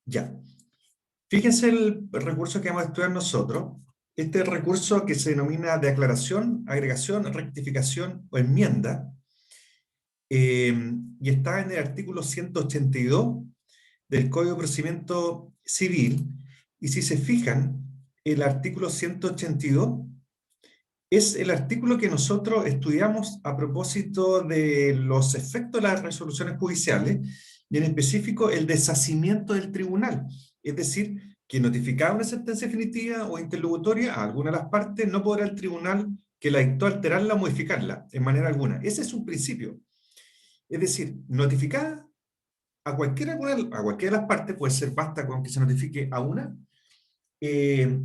Ya. Fíjense el recurso que vamos a estudiar nosotros. Este recurso que se denomina de aclaración, agregación, rectificación o enmienda, y está en el artículo 182 del Código de Procedimiento Civil. Y si se fijan, el artículo 182 es el artículo que nosotros estudiamos a propósito de los efectos de las resoluciones judiciales y en específico el deshacimiento del tribunal. Es decir, que notificada una sentencia definitiva o interlocutoria a alguna de las partes, no podrá el tribunal que la dictó alterarla o modificarla en manera alguna. Ese es un principio. Es decir, notificada a cualquiera de las partes, puede ser, basta con que se notifique a una, eh,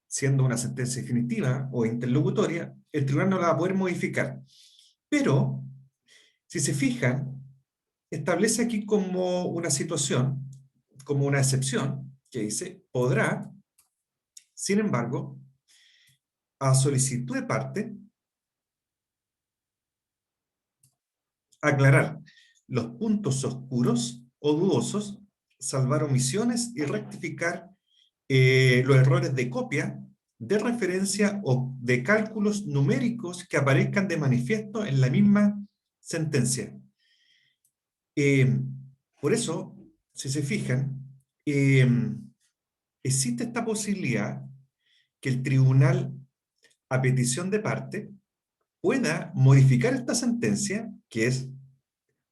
siendo una sentencia definitiva o interlocutoria, el tribunal no la va a poder modificar. Pero, si se fijan, establece aquí como una situación, como una excepción, que dice, podrá, sin embargo, a solicitud de parte, aclarar los puntos oscuros o dudosos, salvar omisiones y rectificar los errores de copia, de referencia o de cálculos numéricos que aparezcan de manifiesto en la misma sentencia. Eh, por eso, si se fijan, eh, existe esta posibilidad que el tribunal, a petición de parte, pueda modificar esta sentencia, que es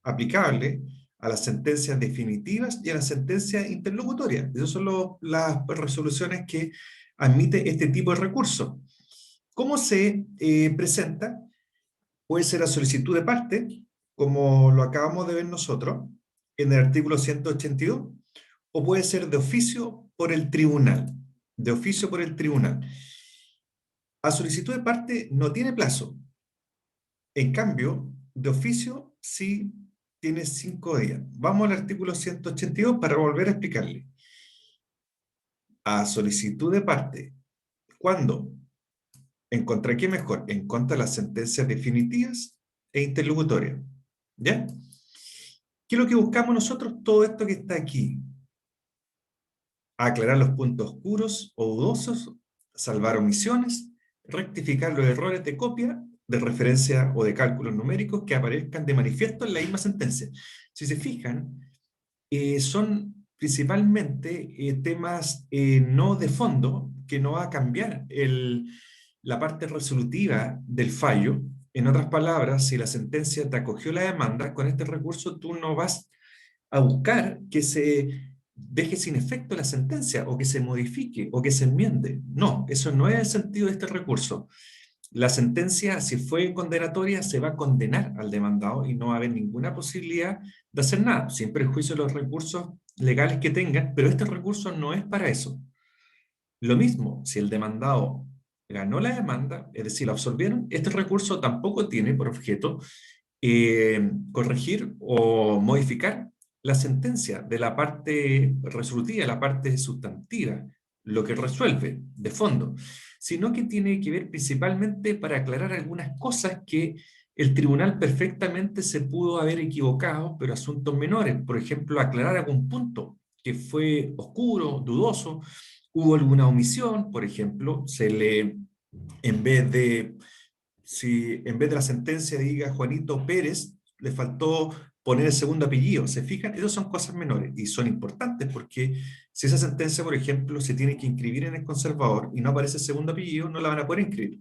aplicable a las sentencias definitivas y a las sentencias interlocutorias. Esas son las resoluciones que admite este tipo de recurso. ¿Cómo se presenta? Puede ser a solicitud de parte, como lo acabamos de ver nosotros, en el artículo 182, o puede ser de oficio por el tribunal. De oficio por el tribunal. A solicitud de parte no tiene plazo. En cambio, de oficio sí tiene 5 días. Vamos al artículo 182 para volver a explicarle. A solicitud de parte, ¿cuándo? ¿En contra qué mejor? En contra de las sentencias definitivas e interlocutorias. ¿Ya? ¿Qué es lo que buscamos nosotros? Todo esto que está aquí. Aclarar los puntos oscuros o dudosos, salvar omisiones, rectificar los errores de copia, de referencia o de cálculos numéricos que aparezcan de manifiesto en la misma sentencia. Si se fijan, son principalmente temas no de fondo, que no va a cambiar la parte resolutiva del fallo. En otras palabras, si la sentencia te acogió la demanda, con este recurso tú no vas a buscar que se deje sin efecto la sentencia, o que se modifique, o que se enmiende. No, eso no es el sentido de este recurso. La sentencia, si fue condenatoria, se va a condenar al demandado y no va a haber ninguna posibilidad de hacer nada, sin perjuicio de los recursos legales que tengan, pero este recurso no es para eso. Lo mismo, si el demandado ganó la demanda, es decir, la absolvieron, este recurso tampoco tiene por objeto corregir o modificar la sentencia de la parte resolutiva, la parte sustantiva, lo que resuelve de fondo, sino que tiene que ver principalmente para aclarar algunas cosas que el tribunal perfectamente se pudo haber equivocado, pero asuntos menores. Por ejemplo, aclarar algún punto que fue oscuro, dudoso, hubo alguna omisión, por ejemplo, en vez de si en vez de la sentencia diga Juanito Pérez, le faltó poner el segundo apellido. ¿Se fijan? Esas son cosas menores y son importantes porque si esa sentencia, por ejemplo, se tiene que inscribir en el conservador y no aparece el segundo apellido, no la van a poder inscribir.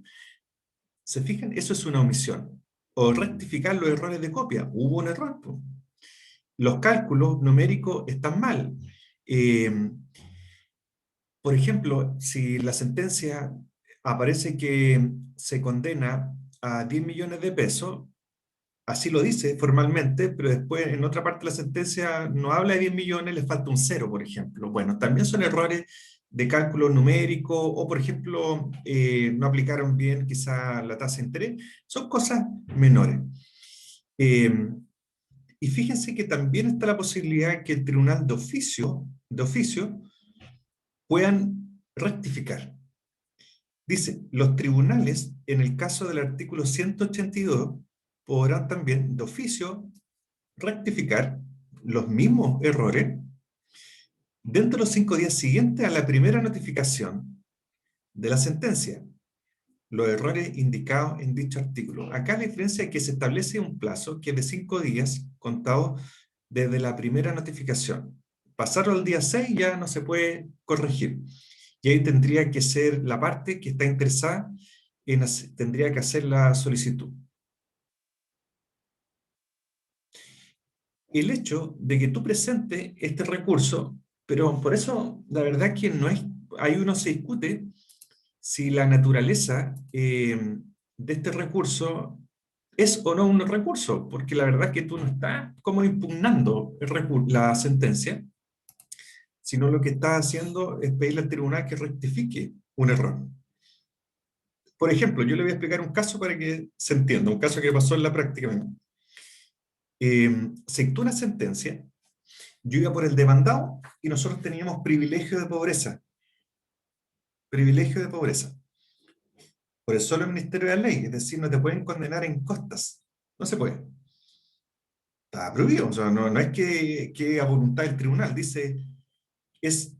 ¿Se fijan? Eso es una omisión. O rectificar los errores de copia. Hubo un error. Pues. Los cálculos numéricos están mal. Por ejemplo, si la sentencia aparece que se condena a 10 millones de pesos, así lo dice formalmente, pero después en otra parte de la sentencia no habla de 10 millones, le falta un cero, por ejemplo. Bueno, también son errores de cálculo numérico o, por ejemplo, no aplicaron bien quizá la tasa de interés. Son cosas menores. Eh, y fíjense que también está la posibilidad que el tribunal de oficio puedan rectificar. Dice, los tribunales, en el caso del artículo 182, podrán también de oficio rectificar los mismos errores dentro de los 5 días siguientes a la primera notificación de la sentencia, los errores indicados en dicho artículo. Acá la diferencia es que se establece un plazo que es de 5 días contados desde la primera notificación. Pasaron el día 6 ya no se puede corregir. Y ahí tendría que ser la parte que está interesada tendría que hacer la solicitud. El hecho de que tú presentes este recurso, pero por eso la verdad que no es, ahí uno se discute si la naturaleza de este recurso es o no un recurso, porque la verdad es que tú no estás como impugnando la sentencia, sino lo que estás haciendo es pedirle al tribunal que rectifique un error. Por ejemplo, yo le voy a explicar un caso para que se entienda, un caso que pasó en la práctica. Se dictó una sentencia, yo iba por el demandado y nosotros teníamos privilegio de pobreza. Privilegio de pobreza. Por el solo Ministerio de la Ley, es decir, no te pueden condenar en costas. No se puede. Está prohibido, o sea, no es que a voluntad del tribunal, dice, es,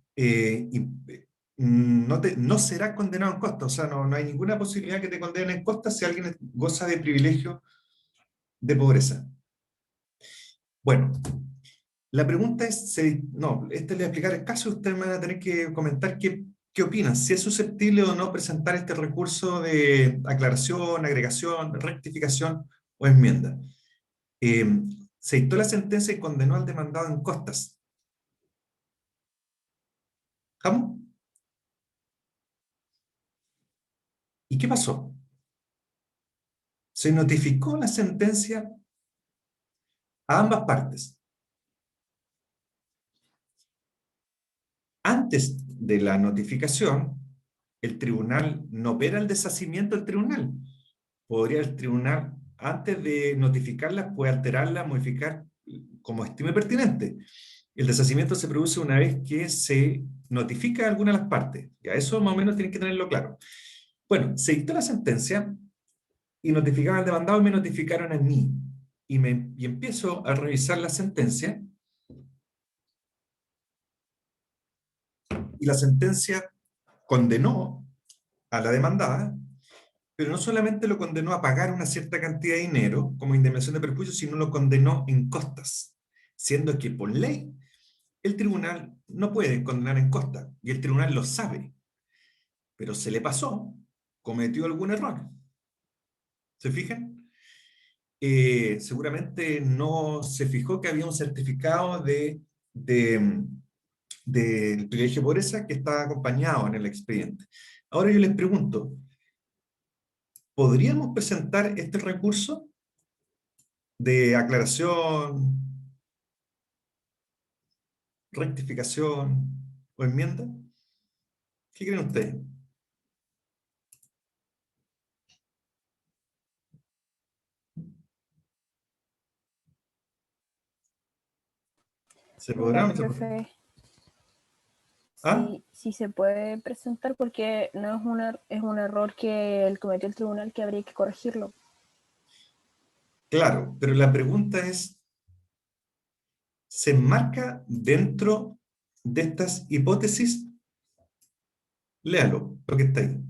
no será condenado en costas, o sea, no hay ninguna posibilidad que te condenen en costas si alguien goza de privilegio de pobreza. Bueno, la pregunta es, no, le voy a explicar el caso, ustedes me van a tener que comentar qué opinan, si es susceptible o no presentar este recurso de aclaración, agregación, rectificación o enmienda. Se dictó la sentencia y condenó al demandado en costas. ¿Vamos? ¿Y qué pasó? Se notificó la sentencia a ambas partes. Antes de la notificación, el tribunal no opera el deshacimiento del tribunal. Podría el tribunal, antes de notificarla, puede alterarla, modificar como estime pertinente. El deshacimiento se produce una vez que se notifica a alguna de las partes. Ya eso más o menos tienen que tenerlo claro. Bueno, se dictó la sentencia y notificaron al demandado y me notificaron a mí. Y empiezo a revisar la sentencia y la sentencia condenó a la demandada, pero no solamente lo condenó a pagar una cierta cantidad de dinero como indemnización de perjuicio, sino lo condenó en costas, siendo que por ley el tribunal no puede condenar en costas, y el tribunal lo sabe, pero se le pasó, cometió algún error. ¿Se fijan? Seguramente no se fijó que había un certificado del privilegio de pobreza que está acompañado en el expediente. Ahora yo les pregunto, ¿podríamos presentar este recurso de aclaración, rectificación o enmienda? ¿Qué creen ustedes? ¿Se podrá o no se podrá? Profe, ¿Ah? sí se puede presentar porque no es un error que cometió el tribunal que habría que corregirlo. Claro, pero la pregunta es, ¿se enmarca dentro de estas hipótesis? Léalo, lo que está ahí.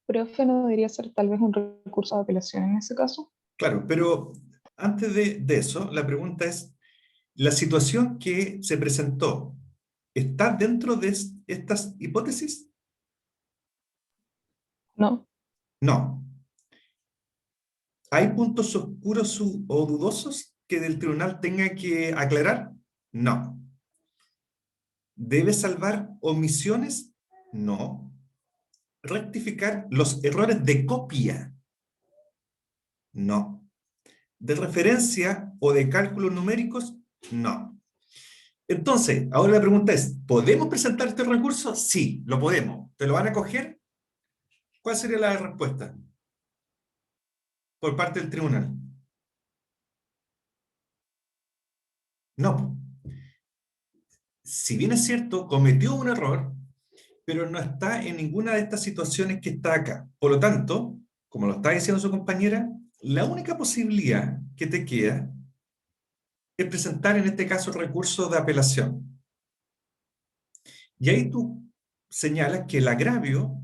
Profe, ¿no debería ser tal vez un recurso de apelación en ese caso? Claro, pero antes de eso, la pregunta es, ¿la situación que se presentó está dentro de estas hipótesis? No. No. ¿Hay puntos oscuros o dudosos que el tribunal tenga que aclarar? No. ¿Debe salvar omisiones? No. ¿Rectificar los errores de copia? No. ¿De referencia o de cálculos numéricos? No. Entonces, ahora la pregunta es, ¿podemos presentar este recurso? Sí, lo podemos. ¿Te lo van a coger? ¿Cuál sería la respuesta por parte del tribunal? No. Si bien es cierto, cometió un error, pero no está en ninguna de estas situaciones que está acá. Por lo tanto, como lo está diciendo su compañera, la única posibilidad que te queda es presentar en este caso el recurso de apelación. Y ahí tú señalas que el agravio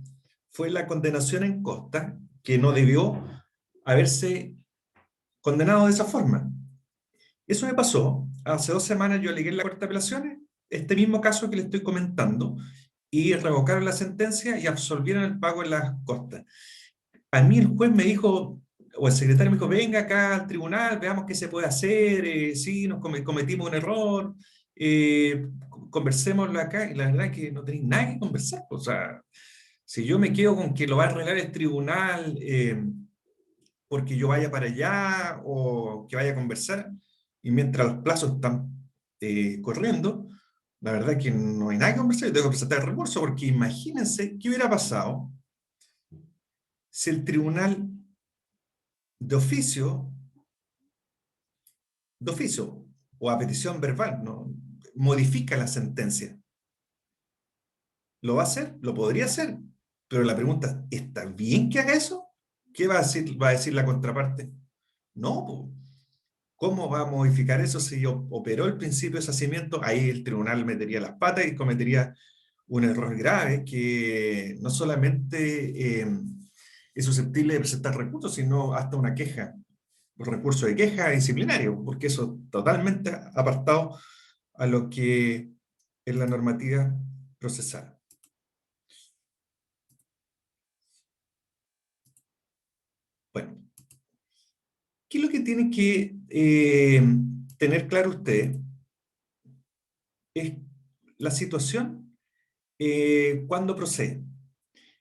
fue la condenación en costa, que no debió haberse condenado de esa forma. Eso me pasó. Hace 2 semanas yo alegué en la Corte de Apelaciones este mismo caso que le estoy comentando y revocaron la sentencia y absolvieron el pago en las costas. A mí el juez me dijo, o el secretario me dijo, venga acá al tribunal, veamos qué se puede hacer, sí, cometimos un error, conversémoslo acá, y la verdad es que no tenéis nada que conversar. O sea, si yo me quedo con que lo va a arreglar el tribunal porque yo vaya para allá o que vaya a conversar, y mientras los plazos están corriendo, la verdad es que no hay nada que conversar, yo tengo que presentar el recurso, porque imagínense qué hubiera pasado si el tribunal de oficio o a petición verbal, ¿no?, modifica la sentencia. ¿Lo va a hacer? Lo podría hacer. Pero la pregunta, ¿está bien que haga eso? ¿Qué va a decir? ¿Va a decir la contraparte? No, po. ¿Cómo va a modificar eso si operó el principio de saciamiento? Ahí el tribunal metería las patas y cometería un error grave que no solamente es susceptible de presentar recursos, sino hasta una queja, un recurso de queja disciplinario, porque eso es totalmente apartado a lo que es la normativa procesal. Bueno, ¿qué es lo que tiene que tener claro usted? Es la situación cuando procede.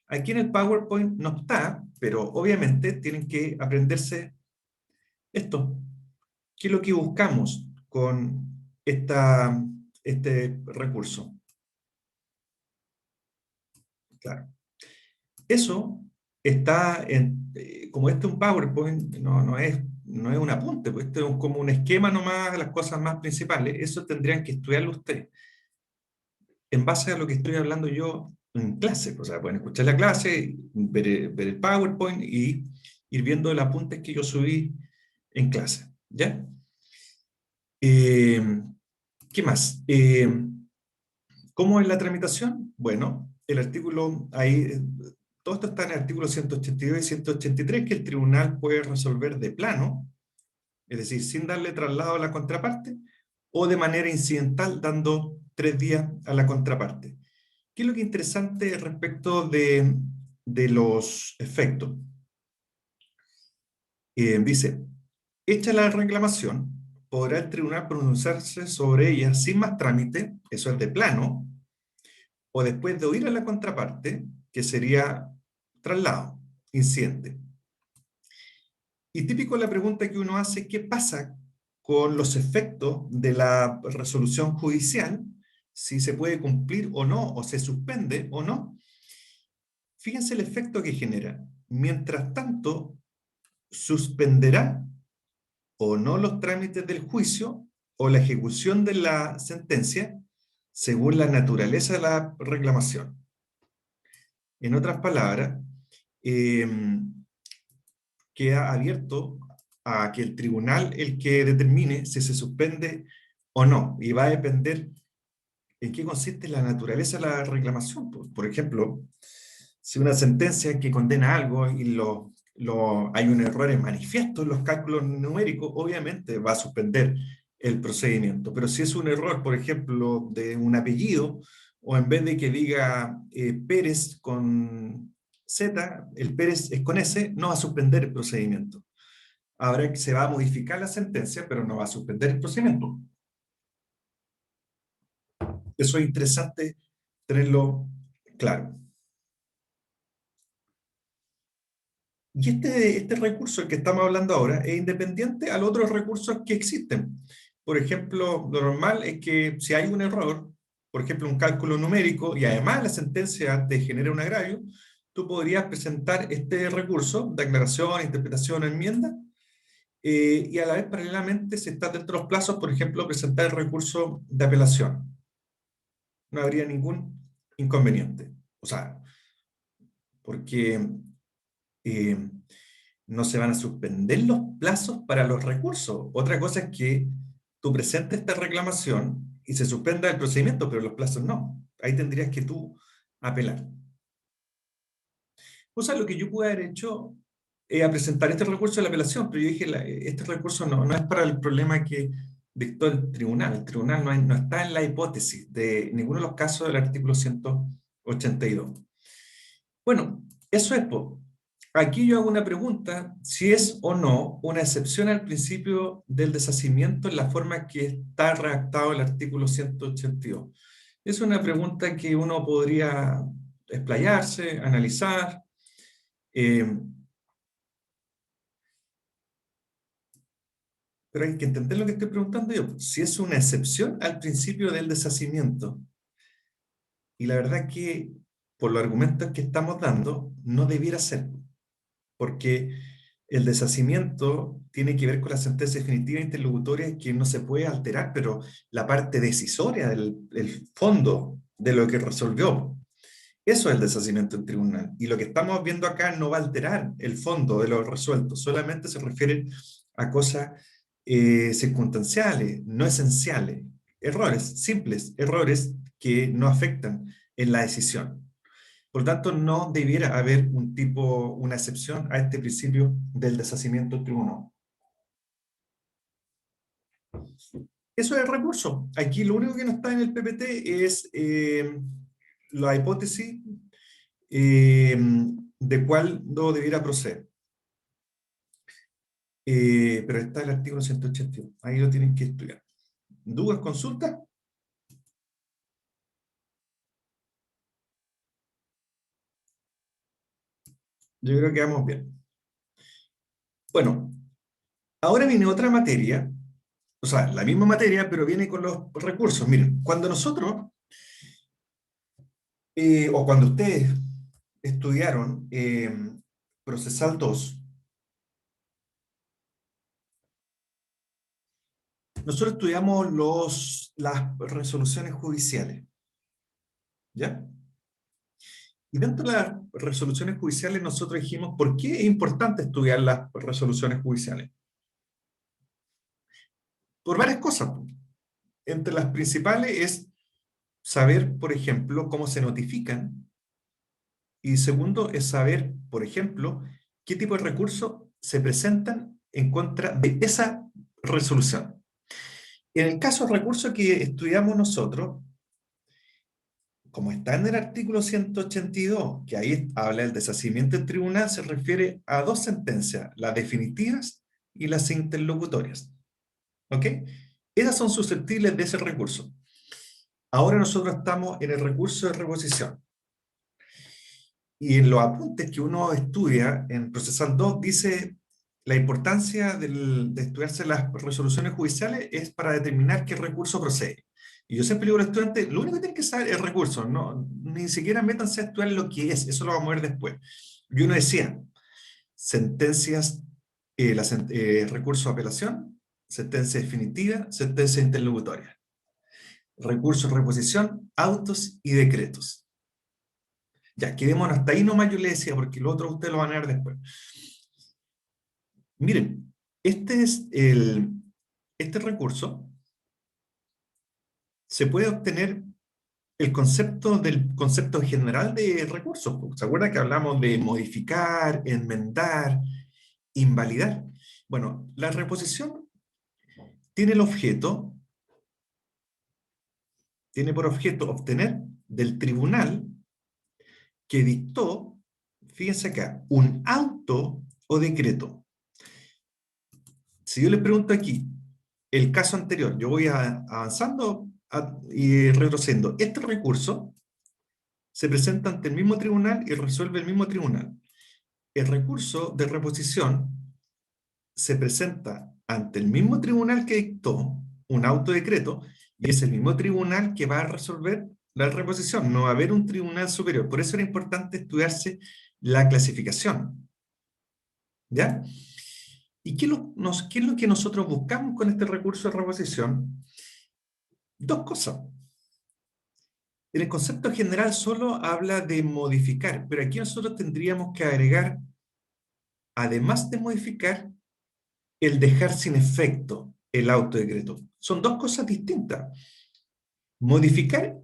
Aquí en el PowerPoint no está, pero obviamente tienen que aprenderse esto. ¿Qué es lo que buscamos con este recurso? Claro. Eso está como este es un PowerPoint, no es un apunte, pues esto es como un esquema nomás, las cosas más principales. Eso tendrían que estudiarlo ustedes en base a lo que estoy hablando yo en clase. O sea, pueden escuchar la clase, ver el PowerPoint y ir viendo el apunte que yo subí en clase. ¿Ya? ¿Qué más? ¿Cómo es la tramitación? Bueno, el artículo, ahí, todo esto está en el artículo 182 y 183, que el tribunal puede resolver de plano, es decir, sin darle traslado a la contraparte, o de manera incidental, dando 3 días a la contraparte. ¿Qué es lo que es interesante respecto de los efectos? Dice, hecha la reclamación, podrá el tribunal pronunciarse sobre ella sin más trámite, eso es de plano, o después de oír a la contraparte, que sería traslado, incidente. Y típico la pregunta que uno hace, ¿qué pasa con los efectos de la resolución judicial? Si se puede cumplir o no, o se suspende o no. Fíjense el efecto que genera. Mientras tanto, suspenderá o no los trámites del juicio o la ejecución de la sentencia según la naturaleza de la reclamación. En otras palabras, queda abierto a que el tribunal el que determine si se suspende o no, y va a depender en qué consiste la naturaleza de la reclamación. Por ejemplo, si una sentencia que condena algo y hay un error en manifiesto en los cálculos numéricos, obviamente va a suspender el procedimiento. Pero si es un error, por ejemplo, de un apellido, o en vez de que diga Pérez con Z, el Pérez es con S, no va a suspender el procedimiento. Ahora se va a modificar la sentencia, pero no va a suspender el procedimiento. Eso es interesante tenerlo claro. Y este recurso del que estamos hablando ahora es independiente a los otros recursos que existen. Por ejemplo, lo normal es que si hay un error, por ejemplo, un cálculo numérico, y además la sentencia te genera un agravio, tú podrías presentar este recurso de aclaración, interpretación o enmienda, y a la vez, paralelamente, si estás dentro de los plazos, por ejemplo, presentar el recurso de apelación. No habría ningún inconveniente. O sea, porque no se van a suspender los plazos para los recursos. Otra cosa es que tú presentes esta reclamación y se suspenda el procedimiento, pero los plazos no. Ahí tendrías que tú apelar. O sea, lo que yo pude haber hecho a presentar este recurso de la apelación, pero yo dije, este recurso no es para el problema que dictó el tribunal. El tribunal no está en la hipótesis de ninguno de los casos del artículo 182. Bueno, eso es. Aquí yo hago una pregunta, si es o no una excepción al principio del deshacimiento en la forma que está redactado el artículo 182. Es una pregunta que uno podría explayarse, analizar. Pero hay que entender lo que estoy preguntando yo. Si es una excepción al principio del deshacimiento. Y la verdad que, por los argumentos que estamos dando, no debiera ser. Porque el deshacimiento tiene que ver con la sentencia definitiva interlocutoria que no se puede alterar, pero la parte decisoria del fondo de lo que resolvió. Eso es el deshacimiento en tribunal. Y lo que estamos viendo acá no va a alterar el fondo de lo resuelto, solamente se refiere a cosas circunstanciales, no esenciales. Errores, simples errores que no afectan en la decisión. Por lo tanto, no debiera haber una excepción a este principio del deshacimiento en tribunal. Eso es el recurso. Aquí lo único que no está en el PPT es la hipótesis de cuándo debiera proceder. Pero está el artículo 181. Ahí lo tienen que estudiar. ¿Dudas, consultas? Yo creo que vamos bien. Bueno, ahora viene otra materia, o sea, la misma materia, pero viene con los recursos. Miren, cuando nosotros, o cuando ustedes estudiaron Procesal 2, nosotros estudiamos las resoluciones judiciales. ¿Ya? Y dentro de las resoluciones judiciales nosotros dijimos, ¿por qué es importante estudiar las resoluciones judiciales? Por varias cosas. Entre las principales es saber, por ejemplo, cómo se notifican. Y segundo es saber, por ejemplo, qué tipo de recursos se presentan en contra de esa resolución. En el caso del recurso que estudiamos nosotros, como está en el artículo 182, que ahí habla del deshacimiento en tribunal, se refiere a dos sentencias, las definitivas y las interlocutorias. ¿Ok? Esas son susceptibles de ese recurso. Ahora nosotros estamos en el recurso de reposición. Y en los apuntes que uno estudia en Procesal 2 dice la importancia de estudiarse las resoluciones judiciales es para determinar qué recurso procede. Y yo siempre digo a los estudiantes, lo único que tienen que saber es recurso, no, ni siquiera métanse a estudiar lo que es, eso lo vamos a ver después. Y uno decía, sentencias, recurso de apelación, sentencia definitiva, sentencia interlocutoria, recurso de reposición, autos y decretos. Ya, quedémonos hasta ahí nomás, yo le decía, porque lo otro ustedes lo van a ver después. Miren, este recurso se puede obtener el concepto del concepto general de recursos. ¿Se acuerdan que hablamos de modificar, enmendar, invalidar? Bueno, la reposición tiene por objeto obtener del tribunal que dictó, fíjense acá, un auto o decreto. Si yo les pregunto aquí, el caso anterior, yo voy avanzando y retrocediendo. Este recurso se presenta ante el mismo tribunal y resuelve el mismo tribunal. El recurso de reposición se presenta ante el mismo tribunal que dictó un autodecreto y es el mismo tribunal que va a resolver la reposición. No va a haber un tribunal superior. Por eso era importante estudiarse la clasificación. ¿Ya? ¿Y qué es lo que nosotros buscamos con este recurso de reposición? Dos cosas. En el concepto general solo habla de modificar, pero aquí nosotros tendríamos que agregar además de modificar, el dejar sin efecto el autodecreto. Son dos cosas distintas. Modificar,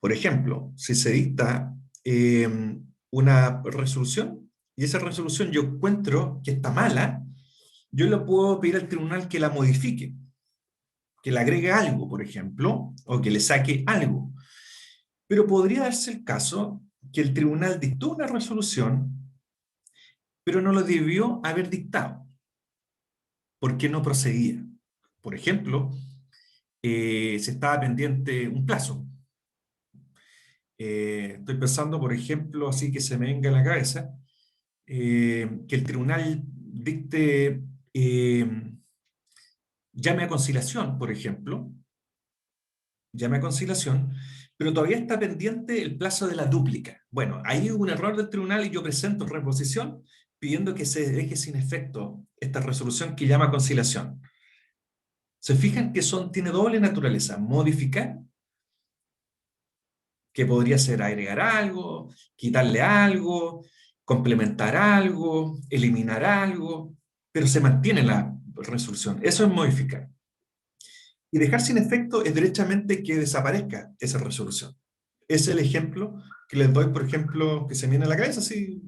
por ejemplo, si se dicta una resolución, y esa resolución yo encuentro que está mala, yo le puedo pedir al tribunal que la modifique, que le agregue algo, por ejemplo, o que le saque algo. Pero podría darse el caso que el tribunal dictó una resolución, pero no lo debió haber dictado, porque no procedía. Por ejemplo, se estaba pendiente un plazo. Estoy pensando, por ejemplo, así que se me venga a la cabeza, que el tribunal dicte llame a conciliación, por ejemplo, llame a conciliación, pero todavía está pendiente el plazo de la dúplica. Bueno, ahí hubo un error del tribunal y yo presento reposición pidiendo que se deje sin efecto esta resolución que llama a conciliación. ¿Se fijan que tiene doble naturaleza? Modificar, que podría ser agregar algo, quitarle algo, complementar algo, eliminar algo, pero se mantiene la resolución. Eso es modificar. Y dejar sin efecto es derechamente que desaparezca esa resolución. Es el ejemplo que les doy, por ejemplo, que se me viene a la cabeza, así,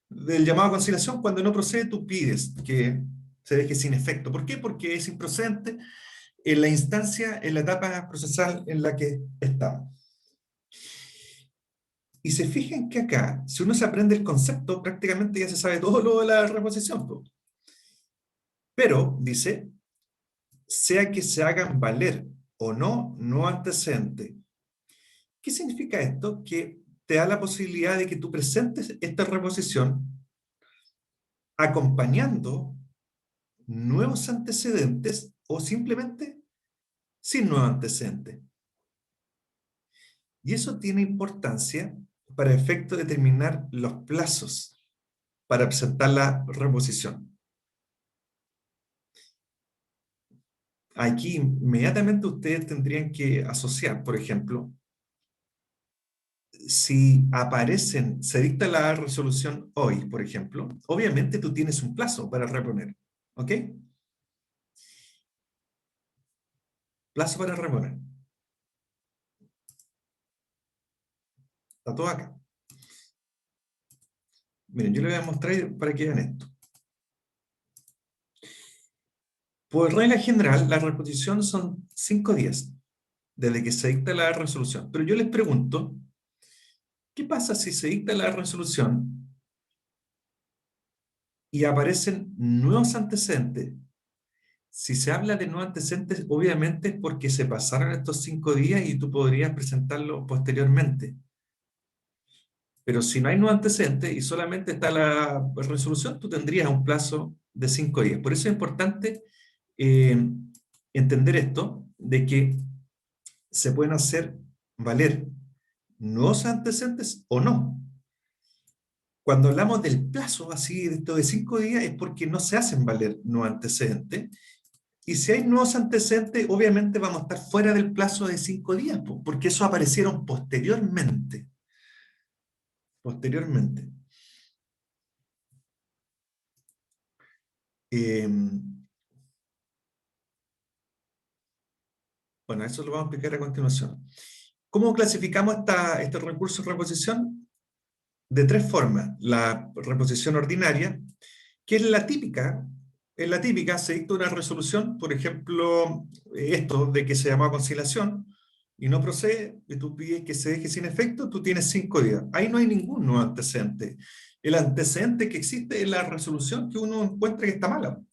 del llamado a conciliación. Cuando no procede, tú pides que se deje sin efecto. ¿Por qué? Porque es improcedente en la instancia, en la etapa procesal en la que estamos. Y se fijan que acá, si uno se aprende el concepto, prácticamente ya se sabe todo lo de la reposición. Pero, dice, sea que se hagan valer o no, no antecedente. ¿Qué significa esto? Que te da la posibilidad de que tú presentes esta reposición acompañando nuevos antecedentes o simplemente sin nuevos antecedentes. Y eso tiene importancia para efecto de determinar los plazos para presentar la reposición. Aquí inmediatamente ustedes tendrían que asociar, por ejemplo, si se dicta la resolución hoy, por ejemplo, obviamente tú tienes un plazo para reponer, ¿ok? Plazo para reponer. Está todo acá. Miren, yo les voy a mostrar para que vean esto. Por regla general, la reposición son 5 días desde que se dicta la resolución. Pero yo les pregunto, ¿qué pasa si se dicta la resolución y aparecen nuevos antecedentes? Si se habla de nuevos antecedentes, obviamente es porque se pasaron estos 5 días y tú podrías presentarlo posteriormente. Pero si no hay nuevos antecedentes y solamente está la resolución, tú tendrías un plazo de 5 días. Por eso es importante entender esto, de que se pueden hacer valer nuevos antecedentes o no. Cuando hablamos del plazo, así de esto de 5 días, es porque no se hacen valer nuevos antecedentes. Y si hay nuevos antecedentes, obviamente vamos a estar fuera del plazo de 5 días, porque eso aparecieron posteriormente. Posteriormente. Bueno, eso lo vamos a explicar a continuación. ¿Cómo clasificamos este recurso de reposición? De 3 formas. La reposición ordinaria, que es la típica. En la típica se dicta una resolución, por ejemplo, esto de que se llama conciliación, y no procede, y tú pides que se deje sin efecto, tú tienes 5 días. Ahí no hay ningún nuevo antecedente. El antecedente que existe es la resolución que uno encuentra que está mala.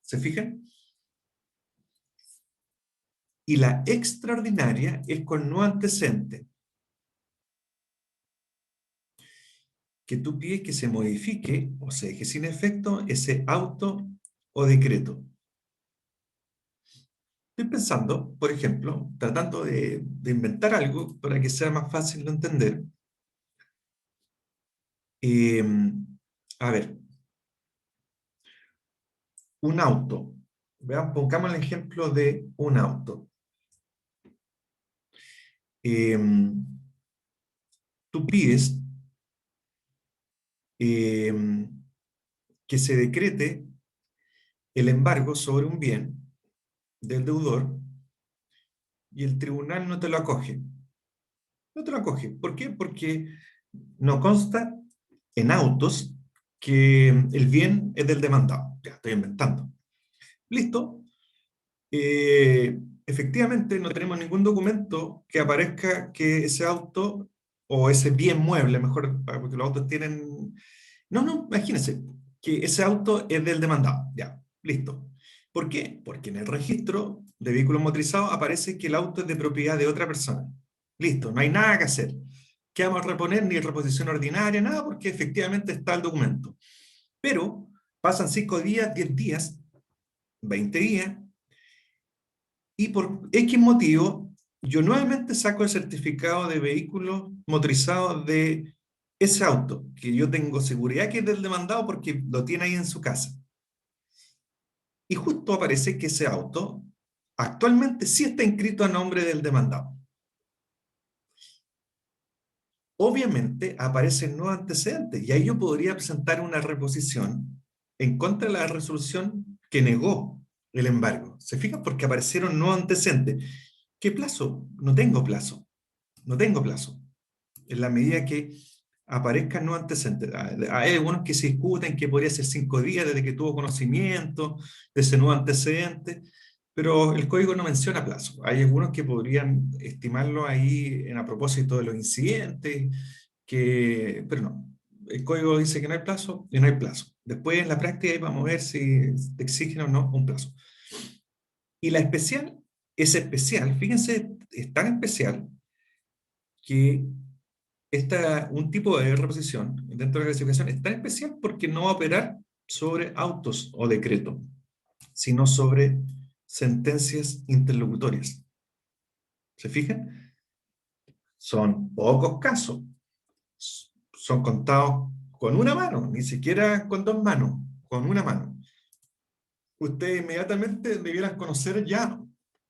¿Se fijan? Y la extraordinaria es con nuevo antecedente, que tú pides que se modifique o se deje sin efecto ese auto o decreto. Estoy pensando, por ejemplo, tratando de inventar algo para que sea más fácil de entender. A ver, un auto. Vean, pongamos el ejemplo de un auto. tú pides que se decrete el embargo sobre un bien del deudor y el tribunal no te lo acoge. No te lo acoge. ¿Por qué? Porque no consta en autos que el bien es del demandado. Ya, estoy inventando. Listo. Efectivamente, no tenemos ningún documento que aparezca que ese auto o ese bien mueble, mejor, porque los autos tienen... No, no, imagínense que ese auto es del demandado. Ya, listo. ¿Por qué? Porque en el registro de vehículos motorizados aparece que el auto es de propiedad de otra persona. Listo, no hay nada que hacer. ¿Qué vamos a reponer? Ni reposición ordinaria, nada, porque efectivamente está el documento. Pero pasan 5 días, 10 días, 20 días, y por X motivo, yo nuevamente saco el certificado de vehículo motorizado de ese auto, que yo tengo seguridad que es del demandado porque lo tiene ahí en su casa. Y justo aparece que ese auto actualmente sí está inscrito a nombre del demandado. Obviamente aparecen nuevos antecedentes y ahí yo podría presentar una reposición en contra de la resolución que negó el embargo. ¿Se fijan? Porque aparecieron nuevos antecedentes. ¿Qué plazo? No tengo plazo. No tengo plazo. En la medida que aparezcan nuevos antecedentes. Hay algunos que se discuten que podría ser 5 días desde que tuvo conocimiento de ese nuevo antecedente, pero el código no menciona plazo. Hay algunos que podrían estimarlo ahí a propósito de los incidentes, pero no. El código dice que no hay plazo y no hay plazo. Después en la práctica ahí vamos a ver si te exigen o no un plazo. Y la especial es especial, fíjense, es tan especial que un tipo de reposición dentro de la clasificación es tan especial porque no va a operar sobre autos o decretos, sino sobre sentencias interlocutorias. ¿Se fijan? Son pocos casos. Son contados con una mano, ni siquiera con 2 manos, con una mano. Ustedes inmediatamente debieran conocer ya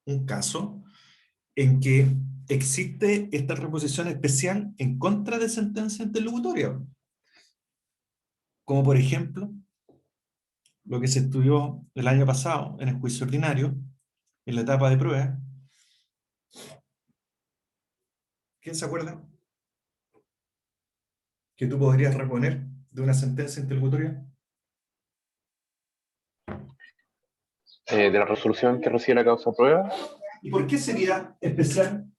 un caso en que existe esta reposición especial en contra de sentencia interlocutoria. Como por ejemplo, lo que se estudió el año pasado en el juicio ordinario, en la etapa de prueba. ¿Quién se acuerda? Que tú podrías reponer de una sentencia interlocutoria. De la resolución que recibe la causa prueba. ¿Y por qué sería especial?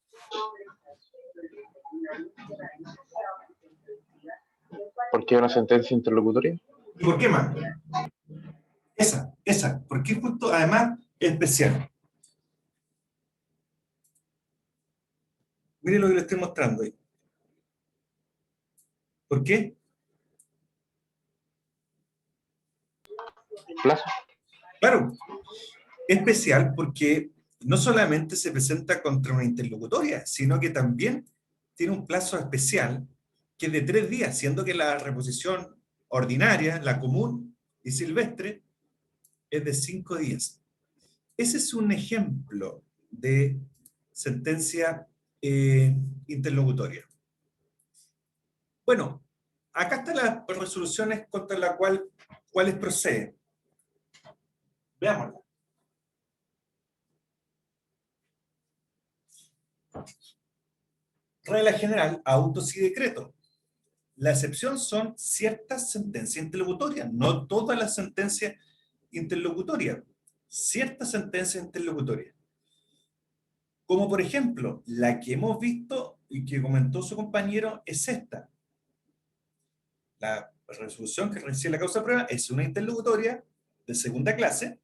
¿Por qué una sentencia interlocutoria? ¿Y por qué más? Esa. ¿Por qué justo, además, especial? Mire lo que le estoy mostrando ahí. ¿Por qué? ¿Plazo? Claro, especial porque no solamente se presenta contra una interlocutoria, sino que también tiene un plazo especial que es de 3 días, siendo que la reposición ordinaria, la común y silvestre, es de 5 días. Ese es un ejemplo de sentencia interlocutoria. Bueno, acá están las resoluciones contra las cuales procede. Veámosla. Regla general, autos y decretos. La excepción son ciertas sentencias interlocutorias, no todas las sentencias interlocutorias, ciertas sentencias interlocutorias. Como por ejemplo, la que hemos visto y que comentó su compañero es esta. La resolución que recibe la causa de prueba es una interlocutoria de segunda clase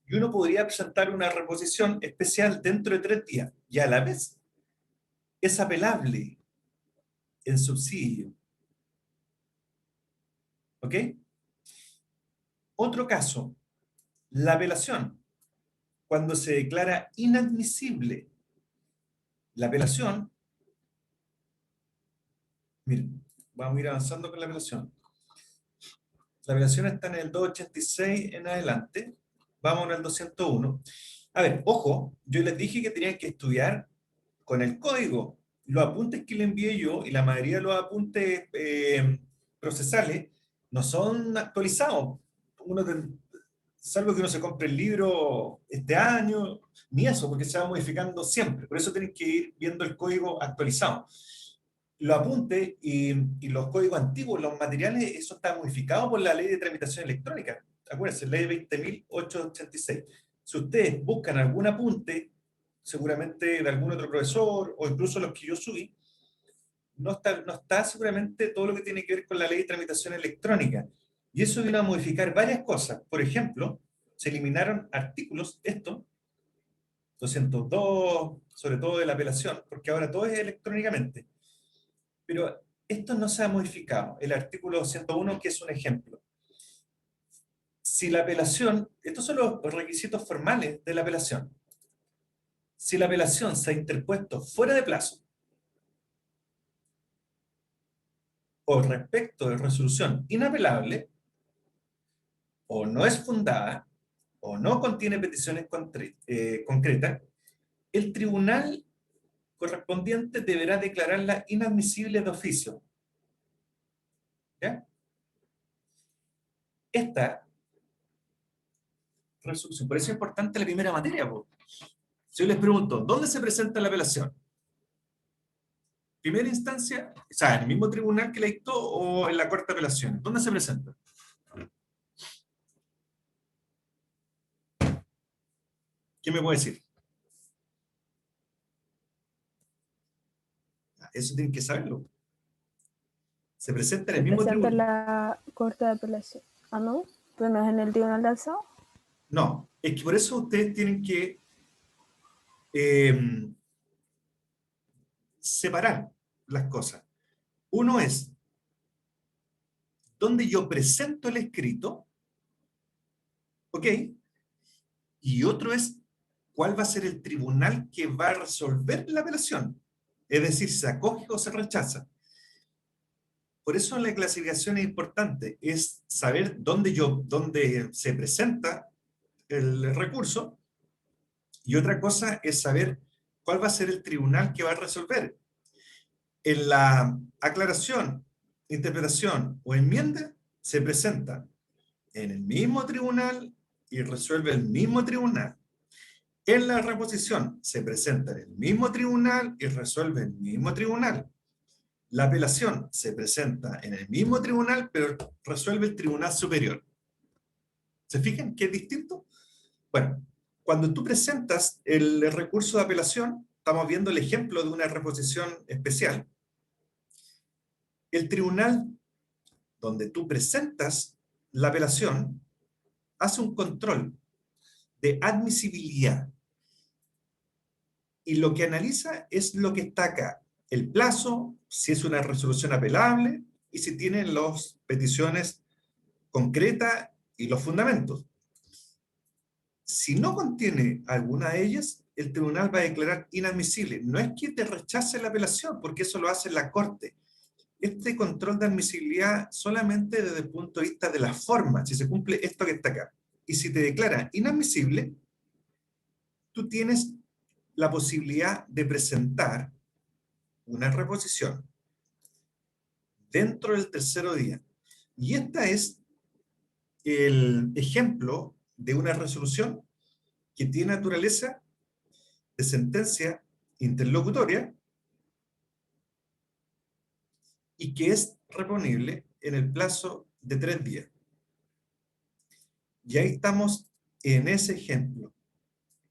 y uno podría presentar una reposición especial dentro de 3 días y a la vez es apelable en subsidio. ¿Ok? Otro caso, la apelación. Cuando se declara inadmisible la apelación, miren, vamos a ir avanzando con la apelación. La apelación está en el 286 en adelante. Vamos en el 201. A ver, ojo, yo les dije que tenían que estudiar con el código los apuntes que le envié yo y la mayoría de los apuntes procesales no son actualizados. Salvo que uno se compre el libro este año, ni eso, porque se va modificando siempre. Por eso tienen que ir viendo el código actualizado. Los apuntes y los códigos antiguos, los materiales, eso está modificado por la ley de tramitación electrónica. Acuérdense, ley 20.886. Si ustedes buscan algún apunte, seguramente de algún otro profesor, o incluso los que yo subí, no está seguramente todo lo que tiene que ver con la ley de tramitación electrónica. Y eso vino a modificar varias cosas. Por ejemplo, se eliminaron artículos, 202, sobre todo de la apelación, porque ahora todo es electrónicamente. Pero esto no se ha modificado. El artículo 101, que es un ejemplo. Si la apelación, estos son los requisitos formales de la apelación. Si la apelación se ha interpuesto fuera de plazo, o respecto de resolución inapelable, o no es fundada, o no contiene peticiones concretas, el tribunal correspondiente deberá declararla inadmisible de oficio. ¿Ya? Esta resolución, por eso es importante la primera materia. Si yo les pregunto, ¿dónde se presenta la apelación? ¿Primera instancia? O sea, ¿en el mismo tribunal que la dictó o en la Corte de Apelaciones? ¿Dónde se presenta? ¿Quién me puede decir? Eso tienen que saberlo. Se presenta en el mismo Presenta en tribunal. la Corte de Apelación. Ah, no, pero no es en el Tribunal de Alzado. No, es que por eso ustedes tienen que separar las cosas. Uno es donde yo presento el escrito, ¿ok? Y otro es cuál va a ser el tribunal que va a resolver la apelación. Es decir, se acoge o se rechaza. Por eso la clasificación es importante, es saber dónde se presenta el recurso, y otra cosa es saber cuál va a ser el tribunal que va a resolver. En la aclaración, interpretación o enmienda, se presenta en el mismo tribunal y resuelve el mismo tribunal. En la reposición, se presenta en el mismo tribunal y resuelve el mismo tribunal. La apelación se presenta en el mismo tribunal, pero resuelve el tribunal superior. ¿Se fijan que es distinto? Bueno, cuando tú presentas el recurso de apelación, estamos viendo el ejemplo de una reposición especial, el tribunal donde tú presentas la apelación hace un control de admisibilidad. Y lo que analiza es lo que está acá. El plazo, si es una resolución apelable y si tienen las peticiones concretas y los fundamentos. Si no contiene alguna de ellas, el tribunal va a declarar inadmisible. No es que te rechace la apelación, porque eso lo hace la Corte. Este control de admisibilidad solamente desde el punto de vista de la forma, si se cumple esto que está acá. Y si te declara inadmisible, tú tienes la posibilidad de presentar una reposición dentro del tercero día. Y este es el ejemplo de una resolución que tiene naturaleza de sentencia interlocutoria y que es reponible en el plazo de 3 días. Y ahí estamos en ese ejemplo.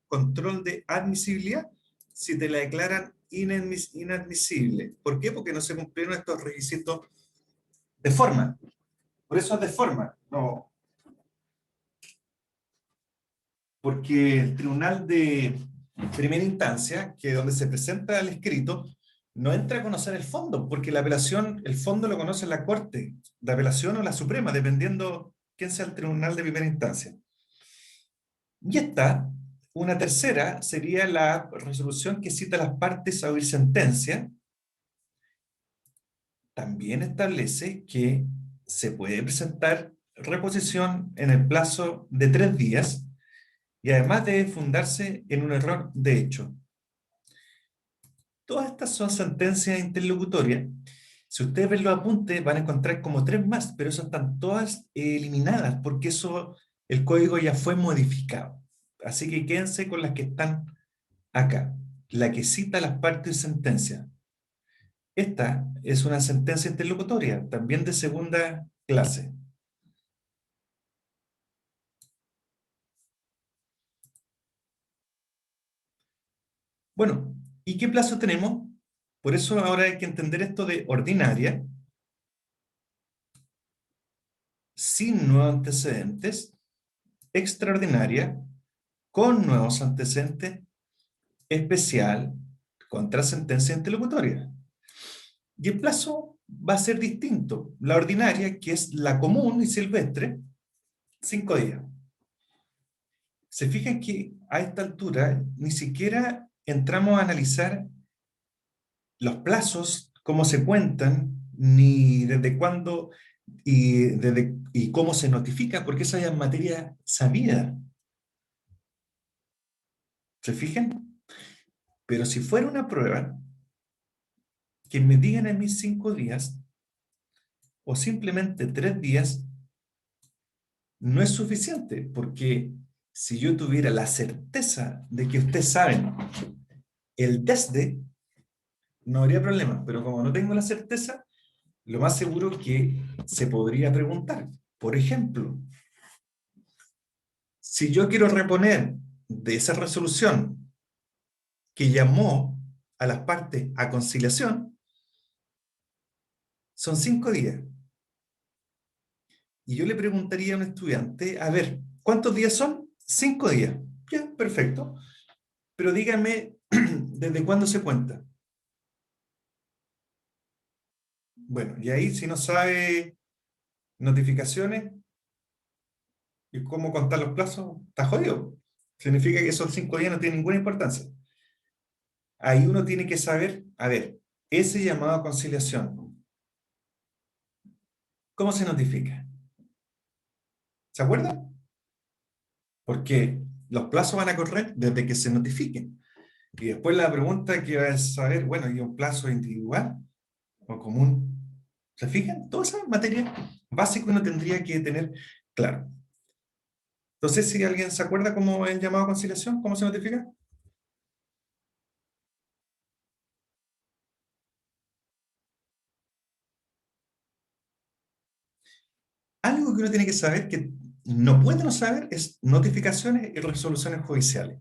Control de admisibilidad si te la declaran inadmisible. ¿Por qué? Porque no se cumplieron estos requisitos de forma. Por eso es de forma. No. Porque el tribunal de primera instancia, que es donde se presenta el escrito, no entra a conocer el fondo, porque la apelación, el fondo lo conoce la Corte de Apelación o la Suprema, dependiendo quién sea el tribunal de primera instancia. Y esta, una tercera, sería la resolución que cita a las partes a oír sentencia. También establece que se puede presentar reposición en el plazo de 3 días y además debe fundarse en un error de hecho. Todas estas son sentencias interlocutorias. Si ustedes ven los apuntes, van a encontrar como 3 más, pero esas están todas eliminadas, porque eso, el código ya fue modificado. Así que quédense con las que están acá. La que cita las partes de sentencia. Esta es una sentencia interlocutoria, también de segunda clase. Bueno, ¿y qué plazo tenemos? Por eso ahora hay que entender esto de ordinaria, sin nuevos antecedentes, extraordinaria, con nuevos antecedentes, especial, contra sentencia interlocutoria. Y el plazo va a ser distinto. La ordinaria, que es la común y silvestre, 5 días. Se fijan que a esta altura ni siquiera entramos a analizar los plazos, cómo se cuentan, ni desde cuándo y cómo se notifica, porque esa ya es materia sabida. ¿Se fijan? Pero si fuera una prueba, que me digan a mí 5 días, o simplemente 3 días, no es suficiente, porque si yo tuviera la certeza de que ustedes saben el desde, no habría problema, pero como no tengo la certeza, lo más seguro es que se podría preguntar. Por ejemplo, si yo quiero reponer de esa resolución que llamó a las partes a conciliación, son 5 días. Y yo le preguntaría a un estudiante, a ver, ¿cuántos días son? 5 días. Ya, perfecto. Pero dígame, ¿desde cuándo se cuenta? Bueno, y ahí si no sabe notificaciones y cómo contar los plazos, está jodido. Significa que esos 5 días no tienen ninguna importancia. Ahí uno tiene que saber, a ver, ese llamado a conciliación, ¿cómo se notifica? ¿Se acuerdan? Porque los plazos van a correr desde que se notifiquen. Y después la pregunta que va a saber, bueno, ¿y un plazo individual o común? ¿Se fijan? Toda esa materia básica uno tendría que tener claro. Entonces, si alguien se acuerda cómo es el llamado a conciliación, ¿cómo se notifica? Algo que uno tiene que saber, que no puede no saber, es notificaciones y resoluciones judiciales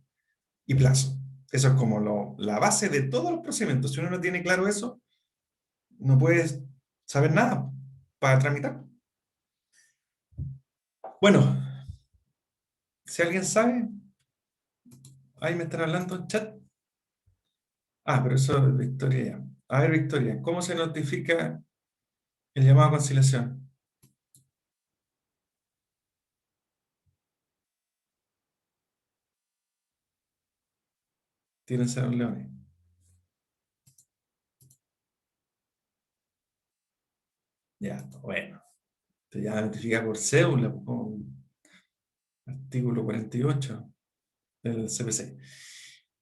y plazo. Eso es como la base de todos los procedimientos. Si uno no tiene claro eso, no puede saber nada para tramitar. Bueno, si alguien sabe, ahí me están hablando en chat. Ah, pero eso es Victoria ya. A ver, Victoria, ¿cómo se notifica el llamado a conciliación? Tírense a los leones. Ya, bueno. Se ya notifica por cédula, con artículo 48 del CPC.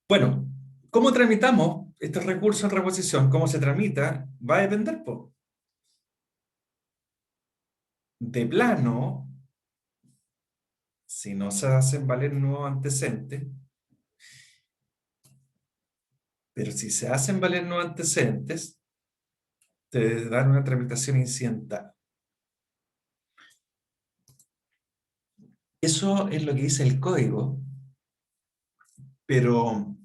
Bueno, ¿cómo tramitamos este recurso en reposición? ¿Cómo se tramita? Va a depender, po. De plano, si no se hacen valer nuevos antecedentes, pero si se hacen valer nuevos antecedentes, te dan una tramitación incidental. Eso es lo que dice el código, pero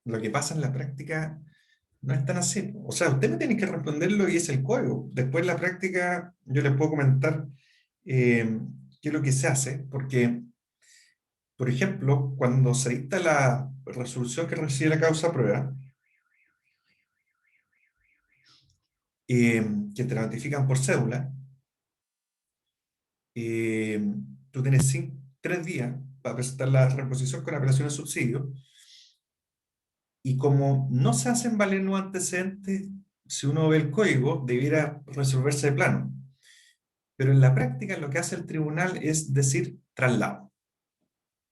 lo que pasa en la práctica no es tan así. O sea, usted me tiene que responderlo y es el código. Después en la práctica yo les puedo comentar qué es lo que se hace, porque, por ejemplo, cuando se dicta la resolución que recibe la causa prueba, que te la notifican por cédula, eh, tú tienes 3 días para presentar la reposición con apelación de subsidio, y como no se hacen valer nuevos antecedentes, si uno ve el código, debiera resolverse de plano. Pero en la práctica lo que hace el tribunal es decir traslado,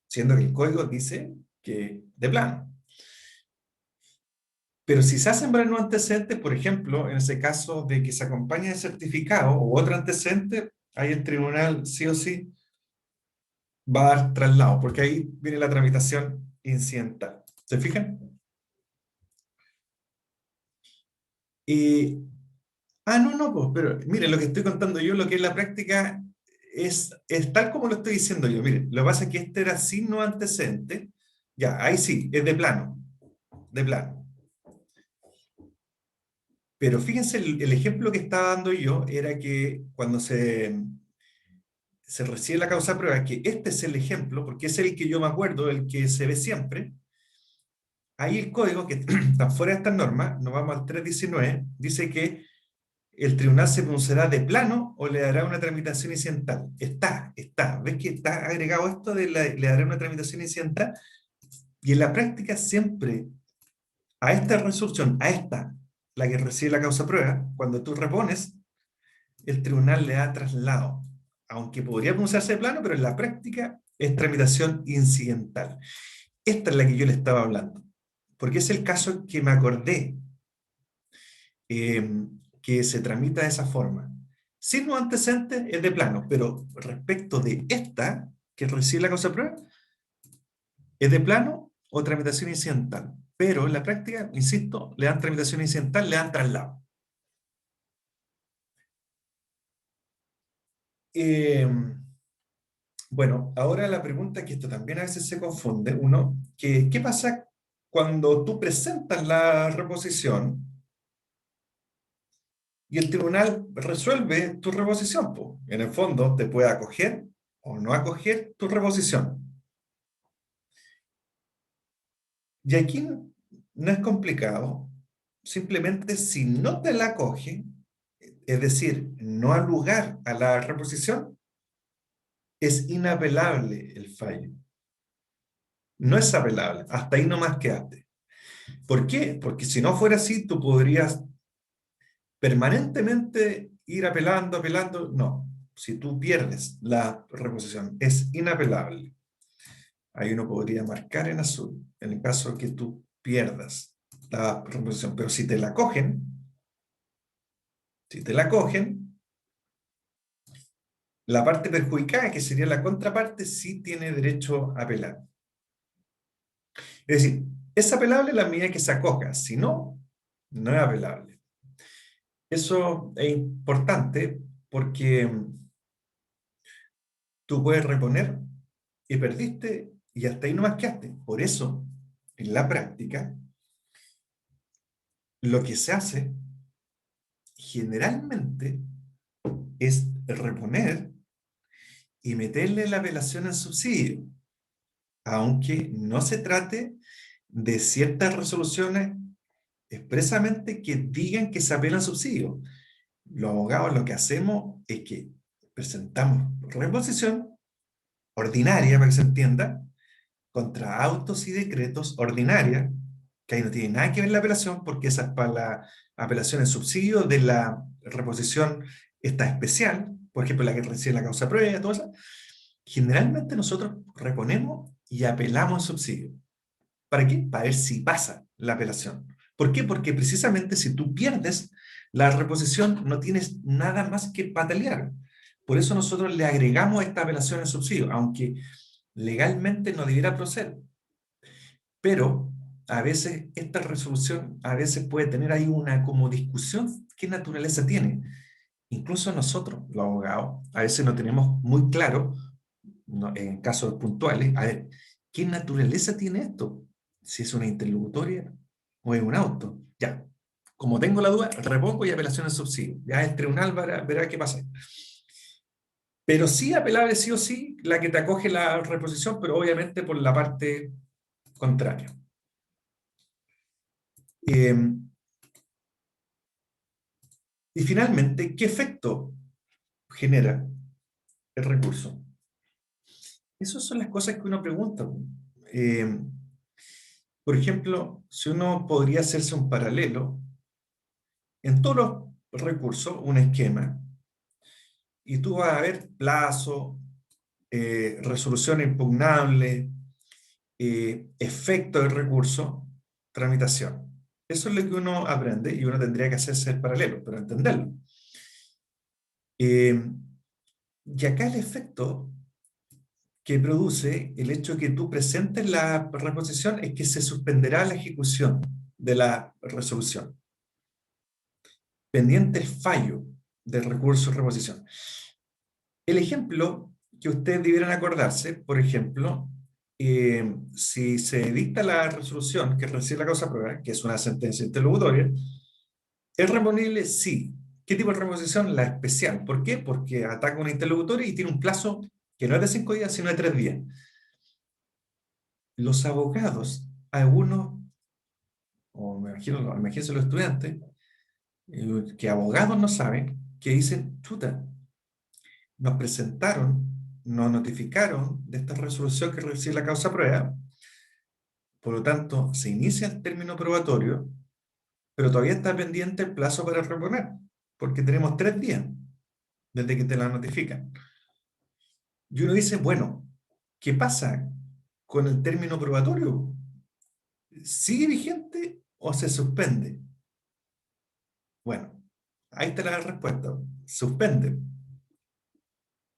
siendo que el código dice que de plano. Pero si se hacen varios nuevos antecedentes, por ejemplo, en ese caso de que se acompañe de certificado o otro antecedente, ahí el tribunal sí o sí va a dar traslado, porque ahí viene la tramitación incidental. ¿Se fijan? Y, no, pues, pero mire, lo que estoy contando yo, lo que es la práctica, es tal como lo estoy diciendo yo. Mire, lo que pasa es que este era sin no antecedente. Ya, ahí sí, es de plano, de plano. Pero fíjense, el ejemplo que estaba dando yo era que cuando se recibe la causa prueba, que este es el ejemplo, porque es el que yo me acuerdo, el que se ve siempre. Ahí el código, que está fuera de estas normas, nos vamos al 319, dice que el tribunal se pronunciará de plano o le dará una tramitación incidental. Está. ¿Ves que está agregado esto de le dará una tramitación incidental? Y en la práctica siempre, a esta resolución, a esta, la que recibe la causa prueba, cuando tú repones, el tribunal le da traslado. Aunque podría pronunciarse de plano, pero en la práctica es tramitación incidental. Esta es la que yo le estaba hablando. Porque es el caso que me acordé que se tramita de esa forma. Sin los antecedentes es de plano, pero respecto de esta, que recibe la causa de prueba, es de plano o tramitación incidental. Pero en la práctica, insisto, le dan tramitación incidental, le dan traslado. Bueno, ahora la pregunta, que esto también a veces se confunde, uno, ¿qué pasa cuando tú presentas la reposición y el tribunal resuelve tu reposición? Po? En el fondo, te puede acoger o no acoger tu reposición. Y aquí no es complicado, simplemente si no te la acoge, es decir, no al lugar a la reposición, es inapelable el fallo. No es apelable, hasta ahí nomás quedaste. ¿Por qué? Porque si no fuera así, tú podrías permanentemente ir apelando. No, si tú pierdes la reposición, es inapelable. Ahí uno podría marcar en azul, en el caso que tú pierdas la reposición. Pero si te la cogen, la parte perjudicada, que sería la contraparte, sí tiene derecho a apelar. Es decir, es apelable la medida que se acoja, si no, no es apelable. Eso es importante porque tú puedes reponer y perdiste y hasta ahí nomás quedaste. Por eso, en la práctica, lo que se hace generalmente es reponer y meterle la apelación al subsidio, aunque no se trate de ciertas resoluciones expresamente que digan que se apela al subsidio. Los abogados lo que hacemos es que presentamos reposición ordinaria, para que se entienda, contra autos y decretos ordinaria, que ahí no tiene nada que ver la apelación, porque esa es para la apelación en subsidio de la reposición esta especial, por ejemplo, la que recibe la causa prueba, todo eso. Generalmente nosotros reponemos y apelamos en subsidio. ¿Para qué? Para ver si pasa la apelación. ¿Por qué? Porque precisamente si tú pierdes la reposición, no tienes nada más que patalear. Por eso nosotros le agregamos esta apelación en subsidio, aunque legalmente no debiera proceder. Pero a veces esta resolución a veces puede tener ahí una como discusión. ¿Qué naturaleza tiene? Incluso nosotros, los abogados, a veces no tenemos muy claro, en casos puntuales, a ver, ¿qué naturaleza tiene esto? Si es una interlocutoria o es un auto. Ya, como tengo la duda, repongo y apelación en subsidio. Ya el tribunal verá qué pasa. Pero sí apelable sí o sí la que te acoge la reposición, pero obviamente por la parte contraria. Y finalmente, ¿qué efecto genera el recurso? Esas son las cosas que uno pregunta. Por ejemplo, si uno podría hacerse un paralelo en todos los recursos, un esquema, y tú vas a ver plazo, resolución impugnable, efecto del recurso, tramitación. Eso es lo que uno aprende y uno tendría que hacerse el paralelo, pero entenderlo. Y acá el efecto que produce el hecho de que tú presentes la reposición es que se suspenderá la ejecución de la resolución, pendiente el fallo del recurso de reposición. El ejemplo que ustedes debieran acordarse, por ejemplo, si se dicta la resolución que recibe la causa prueba, que es una sentencia interlocutoria, ¿es reponible? Sí. ¿Qué tipo de reposición? La especial. ¿Por qué? Porque ataca a un interlocutorio y tiene un plazo que no es de 5 días, sino de 3 días. Los abogados, algunos, o imagínense los estudiantes, que abogados no saben, que dicen, chuta, nos presentaron, nos notificaron de esta resolución que recibe la causa prueba, por lo tanto, se inicia el término probatorio, pero todavía está pendiente el plazo para reponer, porque tenemos 3 días desde que te la notifican. Y uno dice, bueno, ¿qué pasa con el término probatorio? ¿Sigue vigente o se suspende? Bueno, ahí está la respuesta. Suspende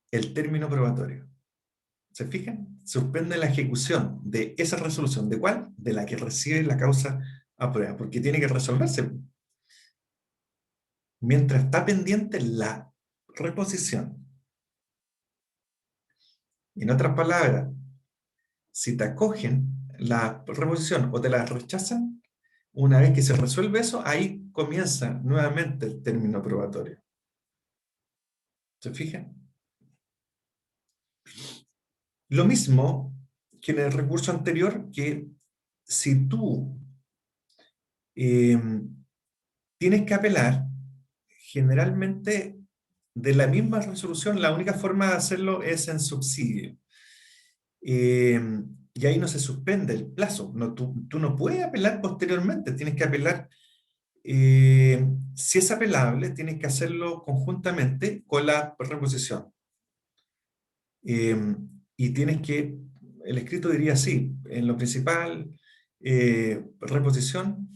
el término probatorio. ¿Se fijan? Suspende la ejecución de esa resolución. ¿De cuál? De la que recibe la causa a prueba, porque tiene que resolverse. Mientras está pendiente la reposición. En otras palabras, si te acogen la reposición o te la rechazan, una vez que se resuelve eso, ahí comienza nuevamente el término probatorio. ¿Se fijan? Lo mismo que en el recurso anterior, que si tú tienes que apelar, generalmente de la misma resolución, la única forma de hacerlo es en subsidio. Y ahí no se suspende el plazo. No, tú no puedes apelar posteriormente, tienes que apelar. Si es apelable, tienes que hacerlo conjuntamente con la reposición. Y tienes que, el escrito diría así, en lo principal, reposición,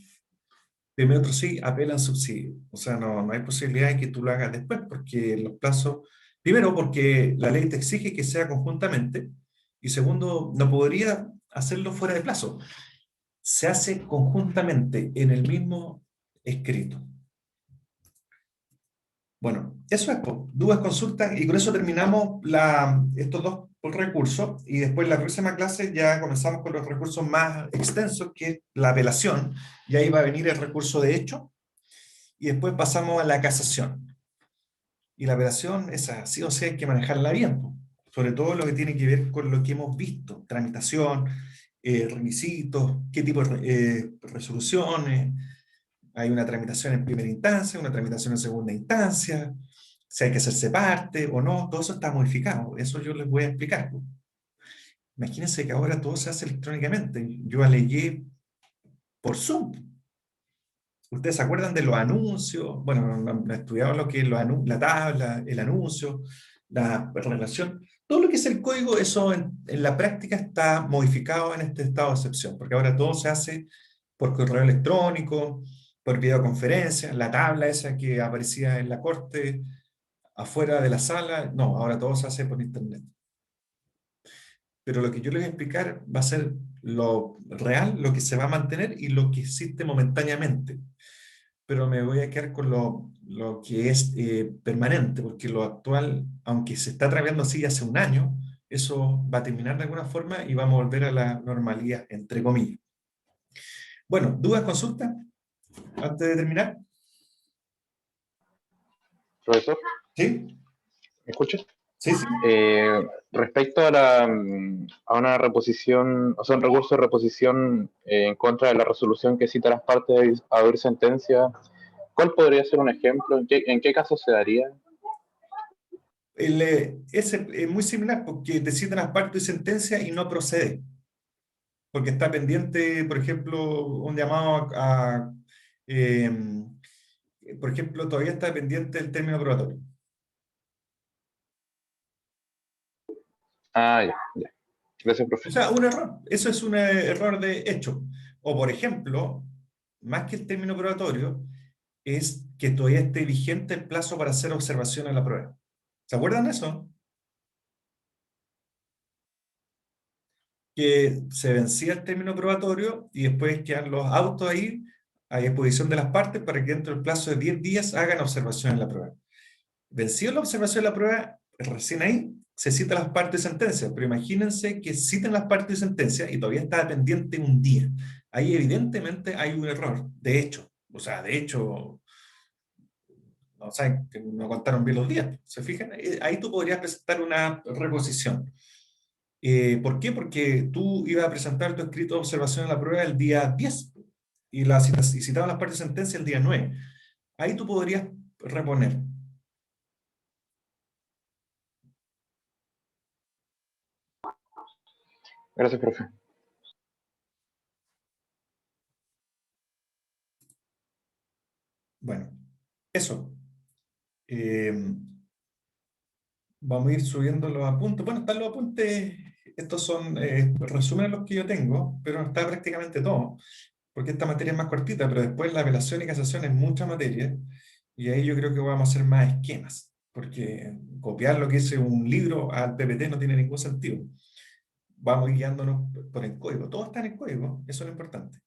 primero otro sí, apelan subsidio. O sea, no hay posibilidad de que tú lo hagas después, porque los plazos, primero porque la ley te exige que sea conjuntamente, y segundo, no podría hacerlo fuera de plazo. Se hace conjuntamente en el mismo escrito. Bueno, eso es, dudas, consultas, y con eso terminamos estos dos recursos, y después la próxima clase ya comenzamos con los recursos más extensos, que es la apelación, y ahí va a venir el recurso de hecho, y después pasamos a la casación. Y la apelación, esa sí o sí hay que manejarla bien, sobre todo lo que tiene que ver con lo que hemos visto, tramitación, requisitos, qué tipo de resoluciones, hay una tramitación en primera instancia, una tramitación en segunda instancia, si hay que hacerse parte o no, todo eso está modificado, eso yo les voy a explicar. Imagínense que ahora todo se hace electrónicamente, yo alegué por Zoom. ¿Ustedes se acuerdan de los anuncios? Bueno, no he estudiado lo que es la tabla, el anuncio, la relación. Todo lo que es el código, eso en la práctica está modificado en este estado de excepción, porque ahora todo se hace por correo electrónico, por videoconferencia, la tabla esa que aparecía en la corte, afuera de la sala, no, ahora todo se hace por internet. Pero lo que yo les voy a explicar va a ser lo real, lo que se va a mantener y lo que existe momentáneamente. Pero me voy a quedar con lo que es permanente, porque lo actual, aunque se está tramitando así hace un año, eso va a terminar de alguna forma y vamos a volver a la normalidad, entre comillas. Bueno, ¿dudas, consultas? Antes de terminar. Profesor, ¿Sí? ¿me escuchas? Sí, sí. Respecto a una reposición, o sea, un recurso de reposición en contra de la resolución que cita las partes a abrir sentencia, ¿cuál podría ser un ejemplo? ¿En qué caso se daría? Es muy similar porque deciden las partes de sentencia y no procede. Porque está pendiente, por ejemplo, un llamado eh, por ejemplo, todavía está pendiente el término probatorio. Ah, ya, ya. Gracias, O profesor. sea, un error. Eso es un error de hecho. O, por ejemplo, más que el término probatorio, es que todavía esté vigente el plazo para hacer observación en la prueba. ¿Se acuerdan de eso? Que se vencía el término probatorio y después quedan los autos ahí a disposición de las partes para que dentro del plazo de 10 días hagan observación en la prueba. Vencido la observación de la prueba, recién ahí se citan las partes de sentencia, pero imagínense que citan las partes de sentencia y todavía está pendiente un día. Ahí evidentemente hay un error, de hecho. O sea, de hecho, no saben que no contaron bien los días. ¿Se fijan? Ahí tú podrías presentar una reposición. ¿Por qué? Porque tú ibas a presentar tu escrito de observación en la prueba el día 10 y citaban las partes de sentencia el día 9. Ahí tú podrías reponer. Gracias, profe. Bueno, eso. Vamos a ir subiendo los apuntes. Bueno, están los apuntes, estos son resúmenes los que yo tengo, pero está prácticamente todo, porque esta materia es más cortita, pero después la apelación y casación es mucha materia, y ahí yo creo que vamos a hacer más esquemas, porque copiar lo que es un libro al PPT no tiene ningún sentido. Vamos guiándonos por el código. Todo está en el código, eso es lo importante.